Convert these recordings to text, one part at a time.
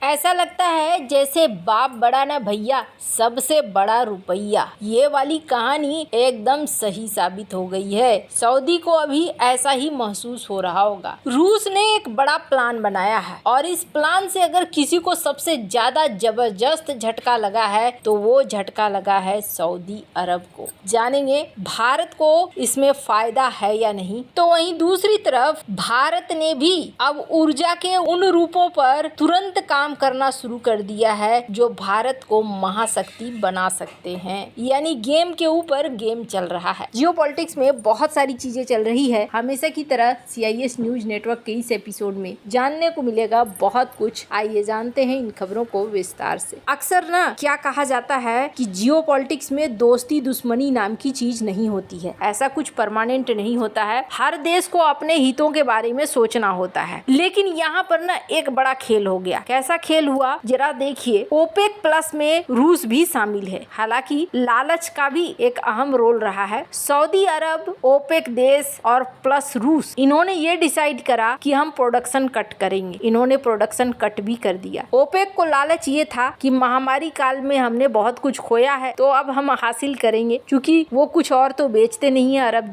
ऐसा लगता है जैसे बाप बड़ा ना भैया, सबसे बड़ा रुपया। ये वाली कहानी एकदम सही साबित हो गई है। सऊदी को अभी ऐसा ही महसूस हो रहा होगा। रूस ने एक बड़ा प्लान बनाया है और इस प्लान से अगर किसी को सबसे ज्यादा जबरदस्त झटका लगा है तो वो झटका लगा है सऊदी अरब को। जानेंगे भारत को इसमें फायदा है या नहीं। तो वहीं दूसरी तरफ भारत ने भी अब ऊर्जा के उन रूपों पर तुरंत काम करना शुरू कर दिया है जो भारत को महाशक्ति बना सकते हैं। यानी गेम के ऊपर गेम चल रहा है। जियोपॉलिटिक्स में बहुत सारी चीजें चल रही है। हमेशा की तरह CIS न्यूज नेटवर्क के इस एपिसोड में जानने को मिलेगा बहुत कुछ। आइए जानते हैं इन खबरों को विस्तार से। अक्सर ना क्या कहा जाता है कि जियोपॉलिटिक्स में दोस्ती दुश्मनी नाम की चीज नहीं होती है। ऐसा कुछ परमानेंट नहीं होता है। हर देश को अपने हितों के बारे में सोचना होता है। लेकिन यहाँ पर ना एक बड़ा खेल हो गया। कैसा खेल हुआ जरा देखिए। ओपेक प्लस में रूस भी शामिल है। हालांकि लालच का भी एक अहम रोल रहा है। सऊदी अरब, ओपेक देश और प्लस रूस, इन्होंने ये डिसाइड करा कि हम प्रोडक्शन कट करेंगे। इन्होंने प्रोडक्शन कट भी कर दिया। ओपेक को लालच ये था कि महामारी काल में हमने बहुत कुछ खोया है तो अब हम हासिल करेंगे, क्योंकि वो कुछ और तो बेचते नहीं है। अरब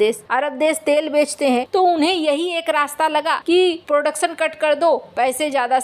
देश तेल बेचते हैं तो उन्हें यही एक रास्ता लगा कि प्रोडक्शन कट कर दो, पैसे ज्यादा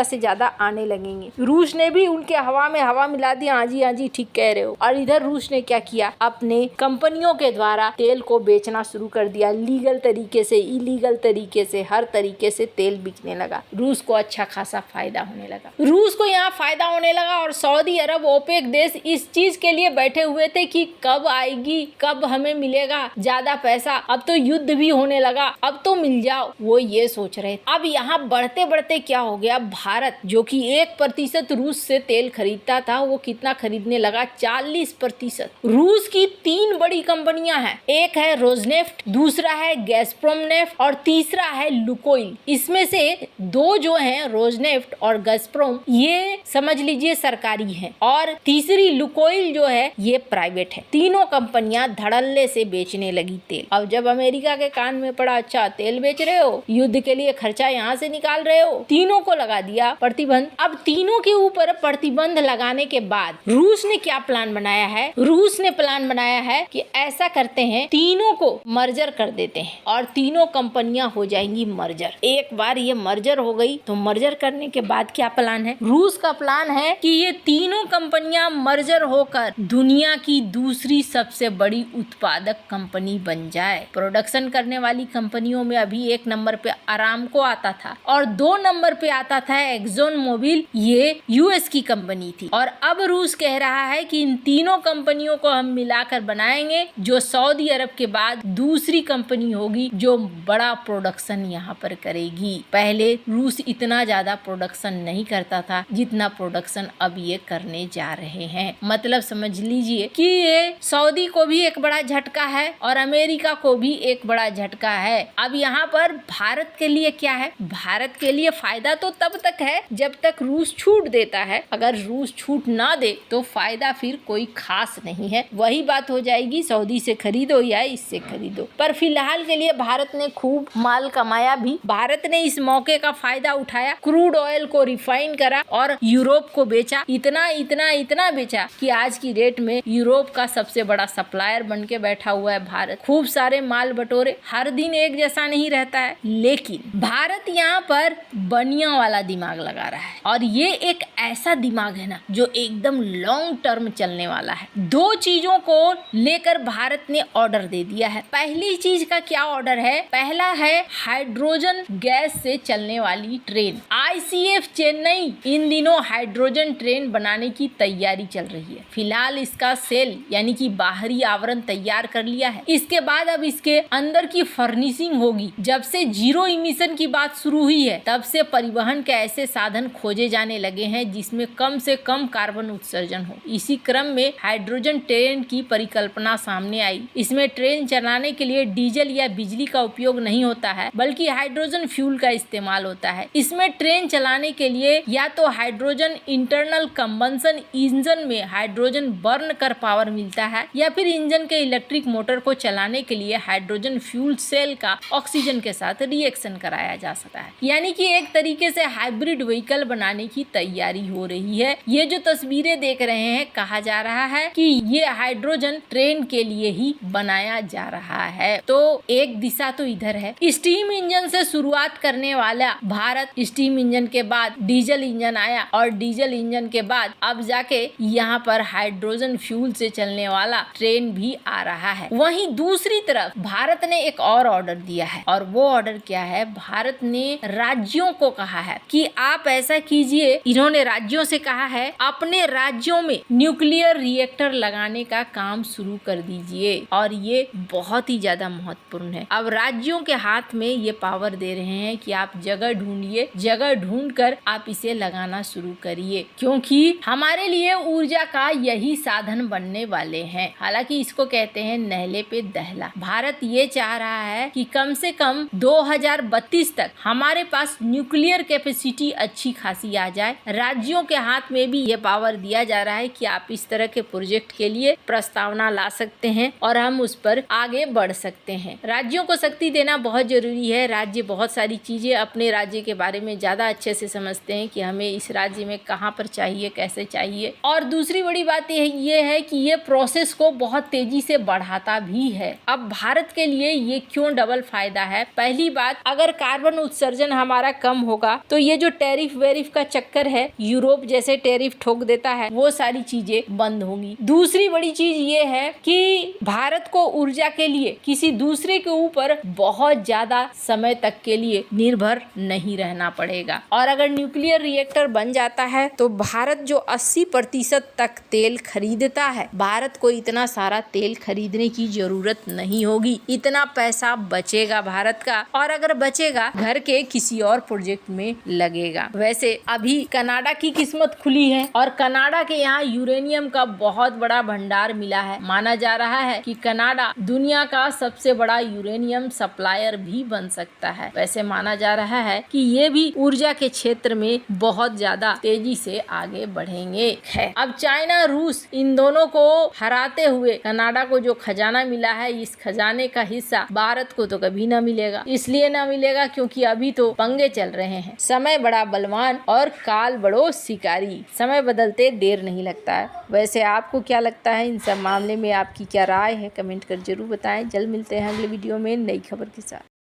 से ज्यादा आने लगेंगे। रूस ने भी उनके हवा में हवा मिला दिया। हाँ जी ठीक कह रहे हो। और इधर रूस ने क्या किया, अपने कंपनियों के द्वारा तेल को बेचना शुरू कर दिया। लीगल तरीके से, इलीगल तरीके से, हर तरीके से तेल बिकने लगा। रूस को अच्छा खासा फायदा होने लगा। रूस को यहाँ फायदा होने लगा और सऊदी अरब, ओपेक देश इस चीज के लिए बैठे हुए थे कि कब आएगी, कब हमें मिलेगा ज्यादा पैसा। अब तो युद्ध भी होने लगा, अब तो मिल जाओ, वो ये सोच रहे। अब यहाँ बढ़ते बढ़ते क्या हो गया, भारत जो कि 1% रूस से तेल खरीदता था, वो कितना खरीदने लगा, 40%। रूस की 3 बड़ी कंपनियां हैं। एक है रोजनेफ्ट, दूसरा है गैसप्रोम नेफ्ट और तीसरा है लुकोइल। इसमें से 2 जो हैं रोजनेफ्ट और गैसप्रोम, ये समझ लीजिए सरकारी हैं और तीसरी लुकोइल जो है ये प्राइवेट है। तीनों कंपनियां धड़ल्ले से बेचने लगी तेल। अब जब अमेरिका के कान में पड़ा, अच्छा तेल बेच रहे हो, युद्ध के लिए खर्चा यहाँ से निकाल रहे हो, तीनों को लगा दिया प्रतिबंध। अब तीनों के ऊपर प्रतिबंध लगाने के बाद रूस ने क्या प्लान बनाया है, रूस ने प्लान बनाया है कि ऐसा करते हैं, तीनों को मर्जर कर देते हैं और तीनों कंपनियां हो जाएंगी मर्जर। एक बार ये मर्जर हो गई तो मर्जर करने के बाद क्या प्लान है, रूस का प्लान है कि ये तीनों कंपनियां मर्जर होकर दुनिया की दूसरी सबसे बड़ी उत्पादक कंपनी बन जाए। प्रोडक्शन करने वाली कंपनियों में अभी 1 नंबर पे अरामको आता था और 2 नंबर पे आता था एक्सॉन मोबिल, ये US की कंपनी थी। और अब रूस कह रहा है कि इन तीनों कंपनियों को हम मिलाकर बनाएंगे जो सऊदी अरब के बाद दूसरी कंपनी होगी जो बड़ा प्रोडक्शन यहाँ पर करेगी। पहले रूस इतना ज्यादा प्रोडक्शन नहीं करता था जितना प्रोडक्शन अब ये करने जा रहे हैं। मतलब समझ लीजिए कि ये सऊदी को भी एक बड़ा झटका है और अमेरिका को भी एक बड़ा झटका है। अब यहाँ पर भारत के लिए क्या है, भारत के लिए फायदा तो तब तक है जब तक रूस छूट देता है। अगर रूस छूट ना दे तो फायदा फिर कोई खास नहीं है। वही बात हो जाएगी, सऊदी से खरीदो या इससे खरीदो। पर फिलहाल के लिए भारत ने खूब माल कमाया भी। भारत ने इस मौके का फायदा उठाया, क्रूड ऑयल को रिफाइन करा और यूरोप को बेचा। इतना बेचा कि आज की डेट में यूरोप का सबसे बड़ा सप्लायर बन के बैठा हुआ है भारत। खूब सारे माल बटोरे। हर दिन एक जैसा नहीं रहता है, लेकिन भारत यहाँ पर बनिया वाला दिमाग लगा रहा है और ये एक ऐसा दिमाग है ना जो एकदम लॉन्ग टर्म चलने वाला है। 2 चीजों को लेकर भारत ने ऑर्डर दे दिया है। पहली चीज का क्या ऑर्डर है, पहला है हाइड्रोजन गैस से चलने वाली ट्रेन। ICF चेन्नई इन दिनों हाइड्रोजन ट्रेन बनाने की तैयारी चल रही है। फिलहाल इसका सेल यानी कि बाहरी आवरण तैयार कर लिया है। इसके बाद अब इसके अंदर की फर्निशिंग होगी। जब से जीरो इमिशन की बात शुरू हुई है तब से परिवहन के ऐसे साधन खोजे जाने लगे हैं जिसमें कम से कम कार्बन उत्सर्जन हो। इसी क्रम में हाइड्रोजन ट्रेन की परिकल्पना सामने आई। इसमें ट्रेन चलाने के लिए डीजल या बिजली का उपयोग नहीं होता है बल्कि हाइड्रोजन फ्यूल का इस्तेमाल होता है। इसमें ट्रेन चलाने के लिए या तो हाइड्रोजन इंटरनल कंबंशन इंजन में हाइड्रोजन बर्न कर पावर मिलता है या फिर इंजन के इलेक्ट्रिक मोटर को चलाने के लिए हाइड्रोजन फ्यूल सेल का ऑक्सीजन के साथ रिएक्शन कराया जा सकता है। यानी कि एक तरीके से हाइब्रिड हाइब्रिड व्हीकल बनाने की तैयारी हो रही है। ये जो तस्वीरें देख रहे हैं, कहा जा रहा है कि ये हाइड्रोजन ट्रेन के लिए ही बनाया जा रहा है। तो एक दिशा तो इधर है, स्टीम इंजन से शुरुआत करने वाला भारत, स्टीम इंजन के बाद डीजल इंजन आया और डीजल इंजन के बाद अब जाके यहाँ पर हाइड्रोजन फ्यूल से चलने वाला ट्रेन भी आ रहा है। वहीं दूसरी तरफ भारत ने एक और ऑर्डर दिया है, और वो ऑर्डर क्या है, भारत ने राज्यों को कहा है कि आप ऐसा कीजिए। इन्होंने राज्यों से कहा है अपने राज्यों में न्यूक्लियर रिएक्टर लगाने का काम शुरू कर दीजिए, और ये बहुत ही ज्यादा महत्वपूर्ण है। अब राज्यों के हाथ में ये पावर दे रहे हैं कि आप जगह ढूंढिए, जगह ढूंढकर आप इसे लगाना शुरू करिए, क्योंकि हमारे लिए ऊर्जा का यही साधन बनने वाले हैं। हालांकि इसको कहते हैं नहले पे दहला। भारत ये चाह रहा है कि कम से कम 2032 तक हमारे पास न्यूक्लियर कैपेसिटी अच्छी खासी आ जाए। राज्यों के हाथ में भी ये पावर दिया जा रहा है कि आप इस तरह के प्रोजेक्ट के लिए प्रस्तावना ला सकते हैं और हम उस पर आगे बढ़ सकते हैं। राज्यों को शक्ति देना बहुत जरूरी है। राज्य बहुत सारी चीजें अपने राज्य के बारे में ज्यादा अच्छे से समझते हैं कि हमें इस राज्य में कहाँ पर चाहिए, कैसे चाहिए। और दूसरी बड़ी बात ये है कि ये प्रोसेस को बहुत तेजी से बढ़ाता भी है। अब भारत के लिए ये क्यों डबल फायदा है? पहली बात, अगर कार्बन उत्सर्जन हमारा कम होगा तो ये जो टैरिफ वेरिफ का चक्कर है, यूरोप जैसे टैरिफ ठोक देता है, वो सारी चीजें बंद होंगी। दूसरी बड़ी चीज ये है कि भारत को ऊर्जा के लिए किसी दूसरे के ऊपर बहुत ज्यादा समय तक के लिए निर्भर नहीं रहना पड़ेगा। और अगर न्यूक्लियर रिएक्टर बन जाता है तो भारत जो 80% तक तेल खरीदता है, भारत को इतना सारा तेल खरीदने की जरूरत नहीं होगी। इतना पैसा बचेगा भारत का, और अगर बचेगा घर के किसी और प्रोजेक्ट में लगेगा। वैसे अभी कनाडा की किस्मत खुली है और कनाडा के यहाँ यूरेनियम का बहुत बड़ा भंडार मिला है। माना जा रहा है कि कनाडा दुनिया का सबसे बड़ा यूरेनियम सप्लायर भी बन सकता है। वैसे माना जा रहा है कि ये भी ऊर्जा के क्षेत्र में बहुत ज्यादा तेजी से आगे बढ़ेंगे। है अब चाइना रूस इन दोनों को हराते हुए कनाडा को जो खजाना मिला है, इस खजाने का हिस्सा भारत को तो कभी ना मिलेगा। इसलिए ना मिलेगा क्योंकि अभी तो पंगे चल रहे हैं। समय बड़ा बलवान और काल बड़ो शिकारी। समय बदलते देर नहीं लगता है। वैसे आपको क्या लगता है इन सब मामले में? आपकी क्या राय है? कमेंट कर जरूर बताएं। जल्द मिलते हैं अगले वीडियो में नई खबर के साथ।